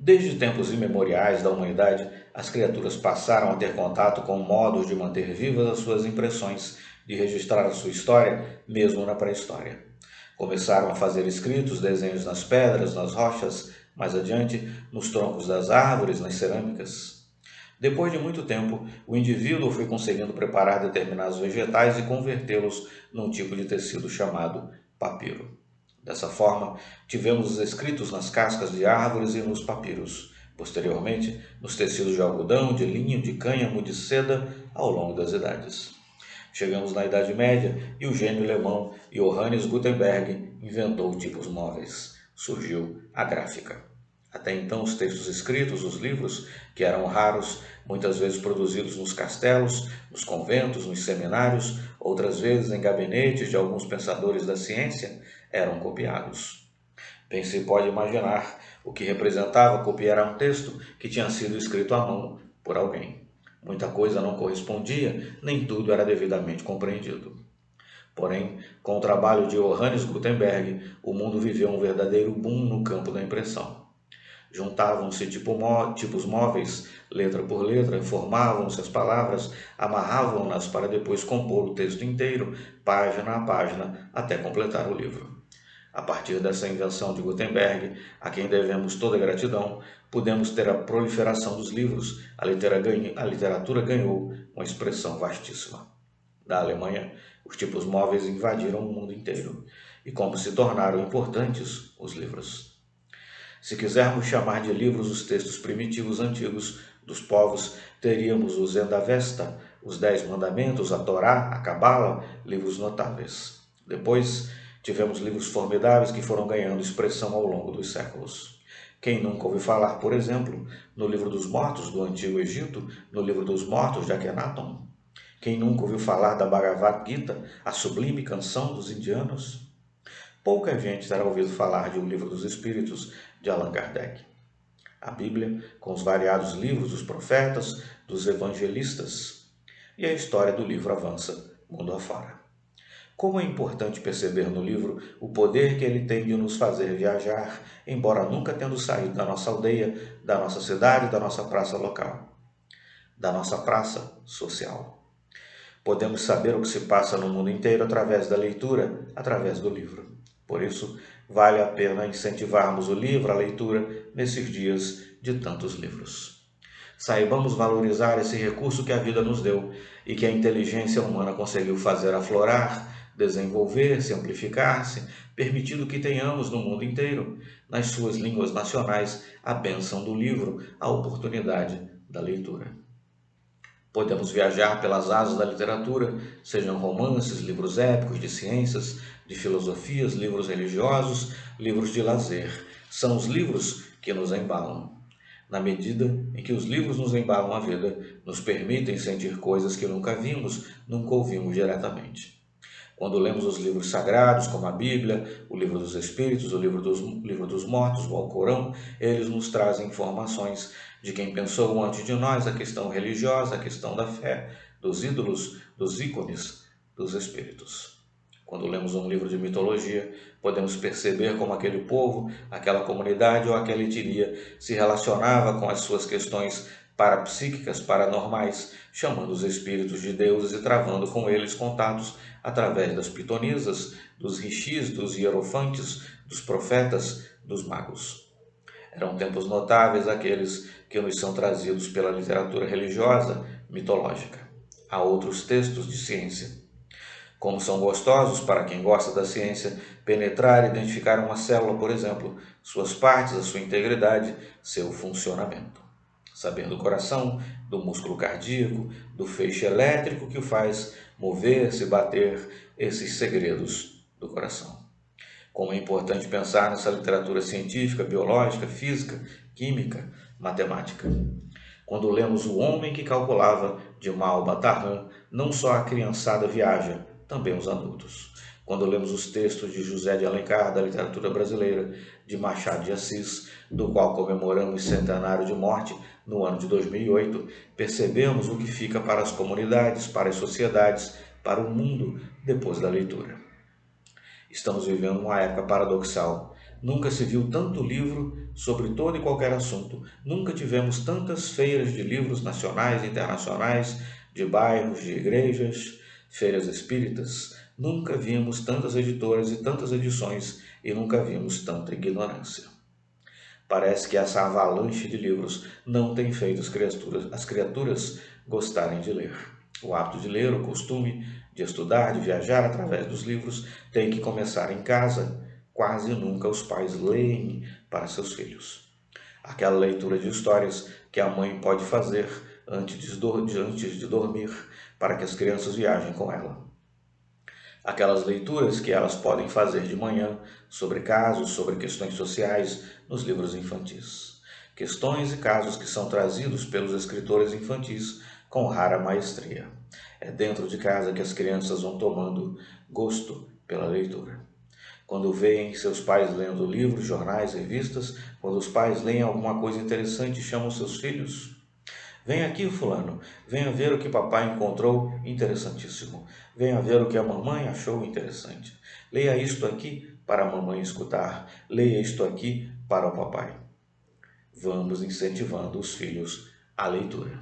Desde tempos imemoriais da humanidade, as criaturas passaram a ter contato com modos de manter vivas as suas impressões, de registrar a sua história, mesmo na pré-história. Começaram a fazer escritos, desenhos nas pedras, nas rochas, mais adiante, nos troncos das árvores, nas cerâmicas. Depois de muito tempo, o indivíduo foi conseguindo preparar determinados vegetais e convertê-los num tipo de tecido chamado papiro. Dessa forma, tivemos os escritos nas cascas de árvores e nos papiros, posteriormente nos tecidos de algodão, de linho, de cânhamo, de seda, ao longo das idades. Chegamos na Idade Média e o gênio alemão Johannes Gutenberg inventou tipos móveis. Surgiu a gráfica. Até então, os textos escritos, os livros, que eram raros, muitas vezes produzidos nos castelos, nos conventos, nos seminários, outras vezes em gabinetes de alguns pensadores da ciência, eram copiados. Bem se pode imaginar o que representava copiar um texto que tinha sido escrito à mão por alguém. Muita coisa não correspondia, nem tudo era devidamente compreendido. Porém, com o trabalho de Johannes Gutenberg, o mundo viveu um verdadeiro boom no campo da impressão. Juntavam-se tipos móveis, letra por letra, formavam-se as palavras, amarravam-nas para depois compor o texto inteiro, página a página, até completar o livro. A partir dessa invenção de Gutenberg, a quem devemos toda a gratidão, pudemos ter a proliferação dos livros, a literatura ganhou uma expressão vastíssima. Da Alemanha, os tipos móveis invadiram o mundo inteiro, e como se tornaram importantes os livros. Se quisermos chamar de livros os textos primitivos antigos dos povos, teríamos os Zendavesta, os 10 Mandamentos, a Torá, a Cabala, livros notáveis. Depois, tivemos livros formidáveis que foram ganhando expressão ao longo dos séculos. Quem nunca ouviu falar, por exemplo, no Livro dos Mortos do Antigo Egito, no Livro dos Mortos de Akhenaton? Quem nunca ouviu falar da Bhagavad Gita, a sublime canção dos indianos? Pouca gente terá ouvido falar de O Livro dos Espíritos, de Allan Kardec. A Bíblia, com os variados livros dos profetas, dos evangelistas. E a história do livro avança mundo afora. Como é importante perceber no livro o poder que ele tem de nos fazer viajar, embora nunca tendo saído da nossa aldeia, da nossa cidade, da nossa praça local, da nossa praça social. Podemos saber o que se passa no mundo inteiro através da leitura, através do livro. Por isso, vale a pena incentivarmos o livro, a leitura, nesses dias de tantos livros. Saibamos valorizar esse recurso que a vida nos deu e que a inteligência humana conseguiu fazer aflorar, desenvolver-se, amplificar-se, permitindo que tenhamos no mundo inteiro, nas suas línguas nacionais, a bênção do livro, a oportunidade da leitura. Podemos viajar pelas asas da literatura, sejam romances, livros épicos de ciências, de filosofias, livros religiosos, livros de lazer. São os livros que nos embalam. Na medida em que os livros nos embalam a vida, nos permitem sentir coisas que nunca vimos, nunca ouvimos diretamente. Quando lemos os livros sagrados, como a Bíblia, o Livro dos Espíritos, o Livro dos Mortos, o Alcorão, eles nos trazem informações de quem pensou antes de nós a questão religiosa, a questão da fé, dos ídolos, dos ícones, dos espíritos. Quando lemos um livro de mitologia, podemos perceber como aquele povo, aquela comunidade ou aquela etnia se relacionava com as suas questões parapsíquicas, paranormais, chamando os espíritos de deuses e travando com eles contatos através das pitonisas, dos rishis, dos hierofantes, dos profetas, dos magos. Eram tempos notáveis aqueles que nos são trazidos pela literatura religiosa, mitológica. Há outros textos de ciência. Como são gostosos para quem gosta da ciência penetrar e identificar uma célula, por exemplo, suas partes, a sua integridade, seu funcionamento. Saber do coração, do músculo cardíaco, do feixe elétrico que o faz mover-se, bater, esses segredos do coração. Como é importante pensar nessa literatura científica, biológica, física, química, matemática. Quando lemos O Homem que Calculava, de Mal Batarran, não só a criançada viaja, também os adultos. Quando lemos os textos de José de Alencar, da literatura brasileira, de Machado de Assis, do qual comemoramos centenário de morte no ano de 2008, percebemos o que fica para as comunidades, para as sociedades, para o mundo depois da leitura. Estamos vivendo uma época paradoxal. Nunca se viu tanto livro sobre todo e qualquer assunto. Nunca tivemos tantas feiras de livros nacionais e internacionais, de bairros, de igrejas, feiras espíritas. Nunca vimos tantas editoras e tantas edições e nunca vimos tanta ignorância. Parece que essa avalanche de livros não tem feito as criaturas gostarem de ler. O hábito de ler, o costume de estudar, de viajar através dos livros, tem que começar em casa. Quase nunca os pais leem para seus filhos. Aquela leitura de histórias que a mãe pode fazer antes de dormir, para que as crianças viajem com ela. Aquelas leituras que elas podem fazer de manhã sobre casos, sobre questões sociais nos livros infantis. Questões e casos que são trazidos pelos escritores infantis com rara maestria. É dentro de casa que as crianças vão tomando gosto pela leitura. Quando veem seus pais lendo livros, jornais, revistas, quando os pais leem alguma coisa interessante e chamam seus filhos: "Vem aqui, fulano, venha ver o que papai encontrou interessantíssimo. Venha ver o que a mamãe achou interessante. Leia isto aqui para a mamãe escutar. Leia isto aqui para o papai." Vamos incentivando os filhos à leitura.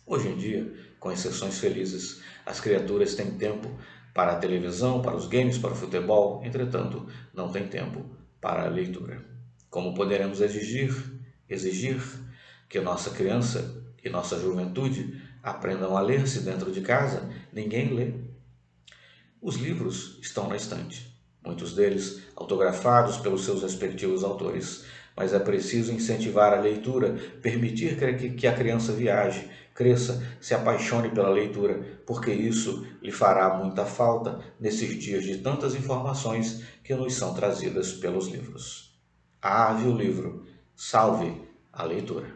Hoje em dia, com exceções felizes, as criaturas têm tempo para a televisão, para os games, para o futebol, entretanto, não têm tempo para a leitura. Como poderemos exigir que nossa criança e nossa juventude aprendam a ler se dentro de casa ninguém lê? Os livros estão na estante, muitos deles autografados pelos seus respectivos autores, mas é preciso incentivar a leitura, permitir que a criança viaje, cresça, se apaixone pela leitura, porque isso lhe fará muita falta nesses dias de tantas informações que nos são trazidas pelos livros. Ave o livro, salve a leitura.